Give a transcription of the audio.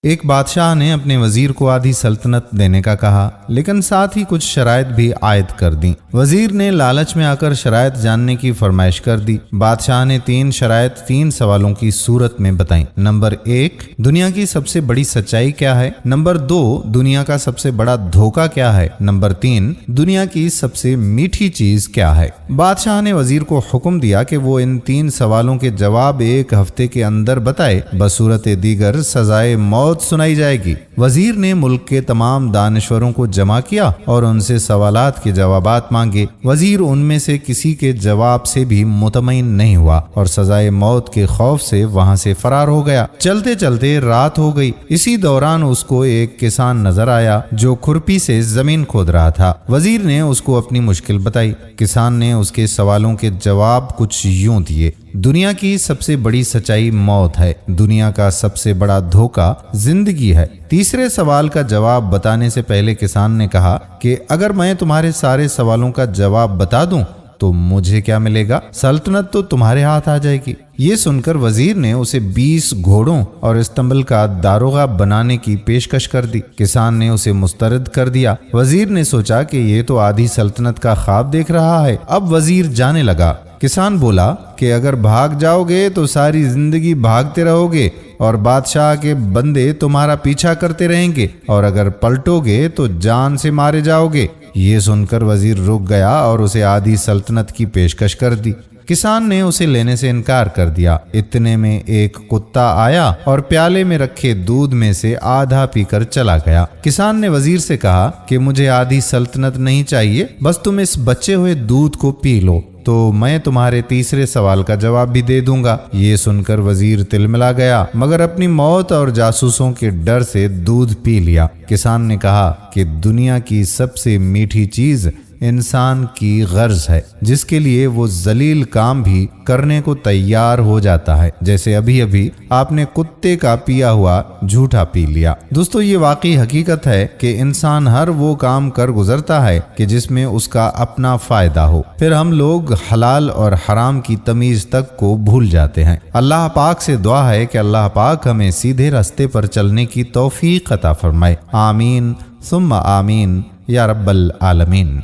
ایک بادشاہ نے اپنے وزیر کو آدھی سلطنت دینے کا کہا، لیکن ساتھ ہی کچھ شرائط بھی عائد کر دیں۔ وزیر نے لالچ میں آ کر شرائط جاننے کی فرمائش کر دی۔ بادشاہ نے 3 شرائط 3 سوالوں کی صورت میں بتائیں۔ نمبر 1، دنیا کی سب سے بڑی سچائی کیا ہے؟ نمبر 2، دنیا کا سب سے بڑا دھوکہ کیا ہے؟ نمبر 3، دنیا کی سب سے میٹھی چیز کیا ہے؟ بادشاہ نے وزیر کو حکم دیا کہ وہ ان 3 سوالوں کے جواب 1 ہفتے کے اندر بتائے، بصورت دیگر سزائے موت سنائی جائے گی۔ وزیر نے ملک کے تمام دانشوروں کو جمع کیا اور ان سے سوالات کے جوابات مانگے۔ وزیر ان میں سے کسی کے جواب سے بھی مطمئن نہیں ہوا اور سزائے موت کے خوف سے وہاں سے فرار ہو گیا۔ چلتے چلتے رات ہو گئی۔ اسی دوران اس کو ایک کسان نظر آیا جو کھرپی سے زمین کھود رہا تھا۔ وزیر نے اس کو اپنی مشکل بتائی۔ کسان نے اس کے سوالوں کے جواب کچھ یوں دیے: دنیا کی سب سے بڑی سچائی موت ہے، دنیا کا سب سے بڑا دھوکہ زندگی ہے۔ تیسرے سوال کا جواب بتانے سے پہلے کسان نے کہا کہ اگر میں تمہارے سارے سوالوں کا جواب بتا دوں تو مجھے کیا ملے گا؟ سلطنت تو تمہارے ہاتھ آ جائے گی۔ یہ سن کر وزیر نے اسے 20 گھوڑوں اور استنبول کا داروغہ بنانے کی پیشکش کر دی۔ کسان نے اسے مسترد کر دیا۔ وزیر نے سوچا کہ یہ تو آدھی سلطنت کا خواب دیکھ رہا ہے۔ اب وزیر جانے لگا۔ کسان بولا کہ اگر بھاگ جاؤ گے تو ساری زندگی بھاگتے رہو گے اور بادشاہ کے بندے تمہارا پیچھا کرتے رہیں گے، اور اگر پلٹو گے تو جان سے مارے جاؤ گے۔ یہ سن کر وزیر رک گیا اور اسے آدھی سلطنت کی پیشکش کر دی۔ کسان نے اسے لینے سے انکار کر دیا۔ اتنے میں ایک کتا آیا اور پیالے میں رکھے دودھ میں سے آدھا پی کر چلا گیا۔ کسان نے وزیر سے کہا کہ مجھے آدھی سلطنت نہیں چاہیے، بس تم اس بچے ہوئے دودھ کو پی لو تو میں تمہارے تیسرے سوال کا جواب بھی دے دوں گا۔ یہ سن کر وزیر تلملا گیا، مگر اپنی موت اور جاسوسوں کے ڈر سے دودھ پی لیا۔ کسان نے کہا کہ دنیا کی سب سے میٹھی چیز انسان کی غرض ہے، جس کے لیے وہ ذلیل کام بھی کرنے کو تیار ہو جاتا ہے، جیسے ابھی ابھی آپ نے کتے کا پیا ہوا جھوٹا پی لیا۔ دوستو، یہ واقعی حقیقت ہے کہ انسان ہر وہ کام کر گزرتا ہے کہ جس میں اس کا اپنا فائدہ ہو، پھر ہم لوگ حلال اور حرام کی تمیز تک کو بھول جاتے ہیں۔ اللہ پاک سے دعا ہے کہ اللہ پاک ہمیں سیدھے راستے پر چلنے کی توفیق عطا فرمائے۔ آمین ثم آمین یا رب العالمین۔